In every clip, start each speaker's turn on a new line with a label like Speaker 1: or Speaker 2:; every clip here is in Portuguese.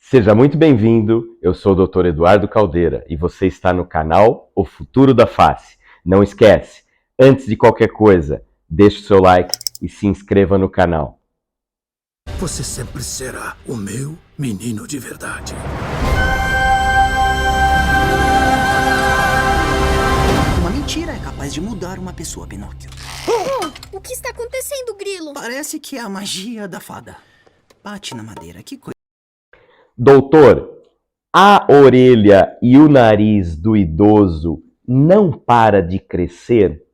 Speaker 1: Seja muito bem-vindo, eu sou o Dr. Eduardo Caldeira e você está no canal O Futuro da Face. Não esquece, antes de qualquer coisa, deixe o seu like e se inscreva no canal.
Speaker 2: Você sempre será o meu menino de verdade.
Speaker 3: Uma mentira é capaz de mudar uma pessoa, Pinóquio.
Speaker 4: O que está acontecendo, Grilo?
Speaker 3: Parece que é a magia da fada. Bate na madeira, que coisa.
Speaker 1: Doutor, a orelha e o nariz do idoso não para de crescer?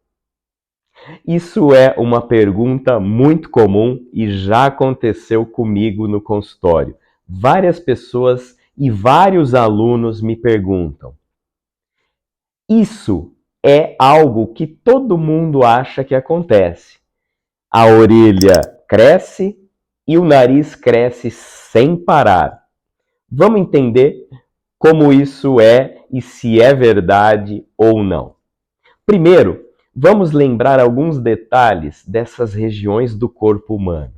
Speaker 1: Isso é uma pergunta muito comum e já aconteceu comigo no consultório. Várias pessoas e vários alunos me perguntam. Isso é algo que todo mundo acha que acontece. A orelha cresce e o nariz cresce sem parar. Vamos entender como isso é e se é verdade ou não. Primeiro, vamos lembrar alguns detalhes dessas regiões do corpo humano.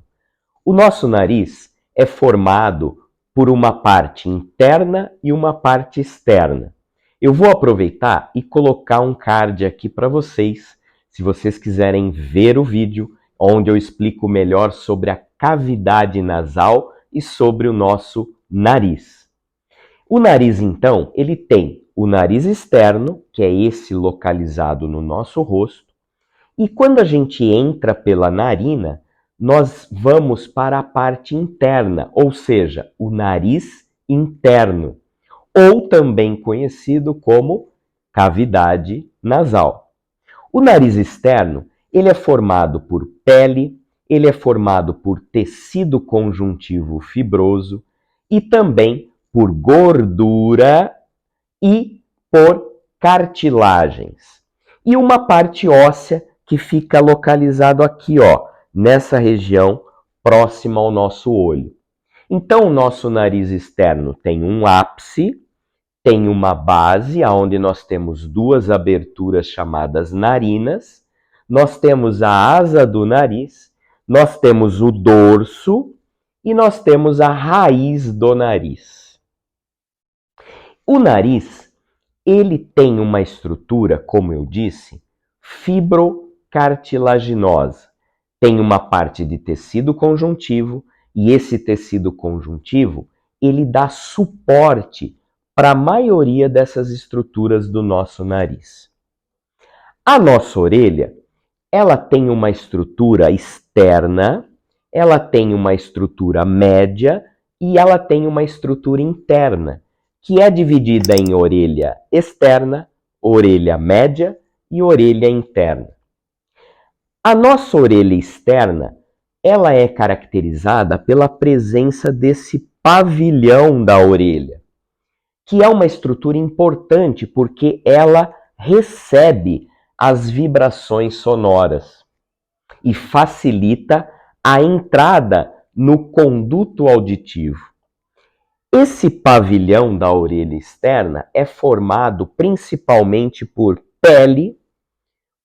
Speaker 1: O nosso nariz é formado por uma parte interna e uma parte externa. Eu vou aproveitar e colocar um card aqui para vocês, se vocês quiserem ver o vídeo, onde eu explico melhor sobre a cavidade nasal e sobre o nosso nariz. O nariz, então, ele tem o nariz externo, que é esse localizado no nosso rosto, e quando a gente entra pela narina, nós vamos para a parte interna, ou seja, o nariz interno, ou também conhecido como cavidade nasal. O nariz externo, ele é formado por pele, ele é formado por tecido conjuntivo fibroso e também por gordura e por cartilagens. E uma parte óssea que fica localizado aqui, ó, nessa região próxima ao nosso olho. Então, o nosso nariz externo tem um ápice, tem uma base, onde nós temos duas aberturas chamadas narinas, nós temos a asa do nariz, nós temos o dorso e nós temos a raiz do nariz. O nariz, ele tem uma estrutura, como eu disse, fibrocartilaginosa. Tem uma parte de tecido conjuntivo e esse tecido conjuntivo, ele dá suporte para a maioria dessas estruturas do nosso nariz. A nossa orelha, ela tem uma estrutura externa, ela tem uma estrutura média e ela tem uma estrutura interna, que é dividida em orelha externa, orelha média e orelha interna. A nossa orelha externa, ela é caracterizada pela presença desse pavilhão da orelha, que é uma estrutura importante porque ela recebe as vibrações sonoras e facilita a entrada no conduto auditivo. Esse pavilhão da orelha externa é formado principalmente por pele,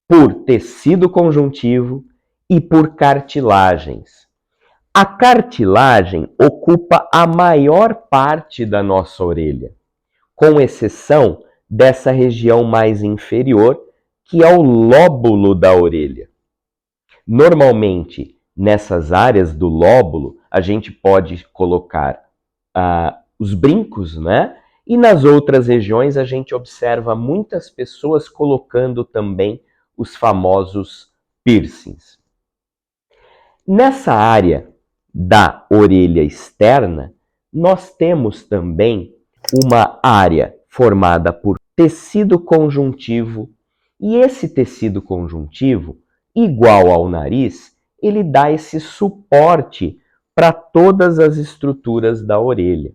Speaker 1: por tecido conjuntivo e por cartilagens. A cartilagem ocupa a maior parte da nossa orelha, com exceção dessa região mais inferior, que é o lóbulo da orelha. Normalmente, nessas áreas do lóbulo, a gente pode colocar os brincos, né? E nas outras regiões a gente observa muitas pessoas colocando também os famosos piercings. Nessa área da orelha externa, nós temos também uma área formada por tecido conjuntivo, e esse tecido conjuntivo, igual ao nariz, ele dá esse suporte para todas as estruturas da orelha.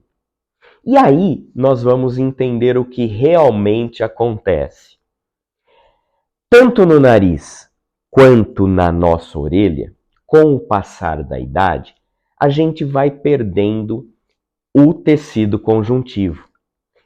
Speaker 1: E aí nós vamos entender o que realmente acontece. Tanto no nariz quanto na nossa orelha, com o passar da idade, a gente vai perdendo o tecido conjuntivo.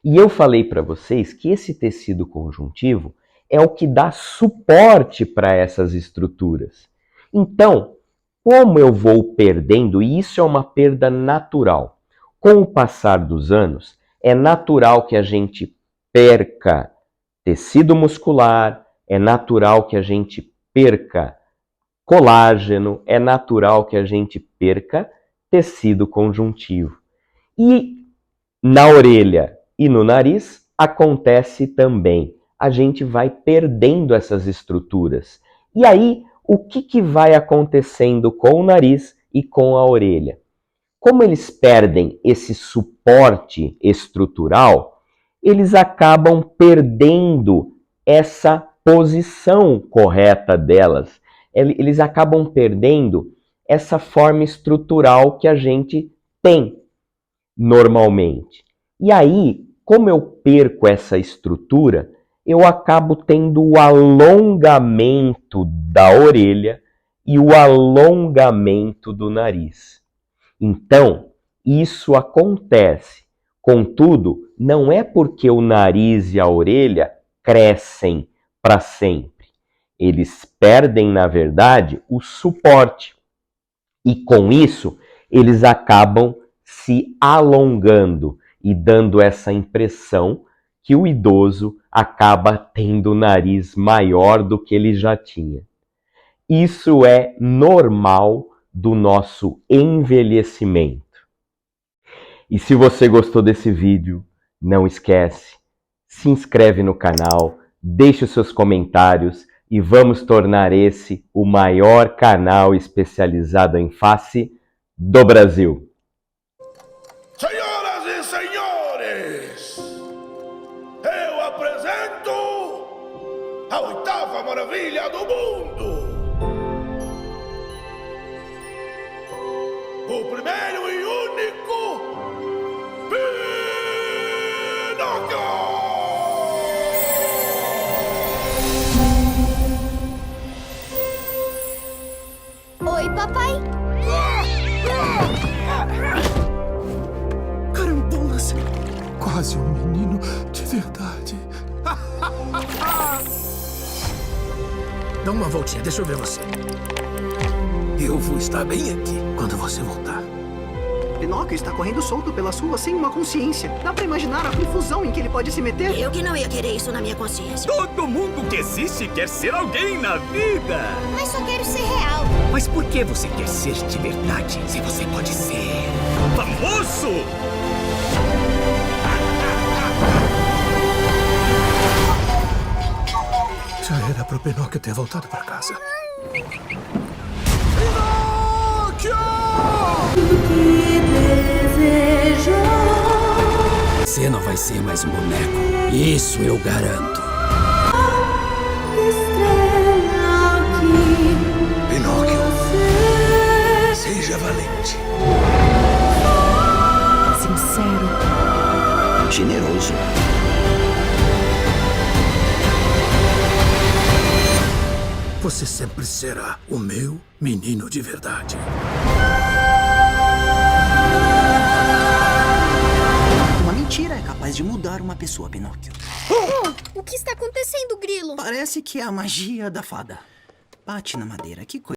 Speaker 1: E eu falei para vocês que esse tecido conjuntivo é o que dá suporte para essas estruturas. Então, como eu vou perdendo, e isso é uma perda natural, Com o passar dos anos, é natural que a gente perca tecido muscular, é natural que a gente perca colágeno, é natural que a gente perca tecido conjuntivo. E na orelha e no nariz acontece também. A gente vai perdendo essas estruturas. E aí, o que vai acontecendo com o nariz e com a orelha? Como eles perdem esse suporte estrutural, eles acabam perdendo essa posição correta delas. Eles acabam perdendo essa forma estrutural que a gente tem normalmente. E aí, como eu perco essa estrutura, eu acabo tendo o alongamento da orelha e o alongamento do nariz. Então, isso acontece. Contudo, não é porque o nariz e a orelha crescem para sempre. Eles perdem, na verdade, o suporte. E com isso, eles acabam se alongando e dando essa impressão que o idoso acaba tendo o nariz maior do que ele já tinha. Isso é normal do nosso envelhecimento. E se você gostou desse vídeo, não esquece, se inscreve no canal, deixe os seus comentários e vamos tornar esse o maior canal especializado em face do Brasil.
Speaker 2: Senhoras e senhores, eu apresento a 8ª maravilha do mundo. O primeiro e único Pinóquio!
Speaker 4: Oi, papai.
Speaker 3: Carambolas!
Speaker 2: Quase um menino de verdade. Dá uma voltinha, deixa eu ver você. Eu vou estar bem aqui quando você voltar.
Speaker 3: Pinóquio está correndo solto pelas ruas sem uma consciência. Dá pra imaginar a confusão em que ele pode se meter?
Speaker 5: Eu que não ia querer isso na minha consciência.
Speaker 6: Todo mundo que existe quer ser alguém na vida.
Speaker 4: Mas só quero ser real.
Speaker 6: Mas por que você quer ser de verdade se você pode ser famoso?
Speaker 2: Já era pro Pinóquio ter voltado pra casa.
Speaker 3: Você não vai ser mais um boneco. Isso eu garanto.
Speaker 2: Pinóquio, seja valente.
Speaker 5: Sincero.
Speaker 3: Generoso.
Speaker 2: Você sempre será o meu menino de verdade.
Speaker 3: Uma mentira é capaz de mudar uma pessoa, Pinóquio.
Speaker 4: O que está acontecendo, Grilo?
Speaker 3: Parece que é a magia da fada. Bate na madeira, que coisa.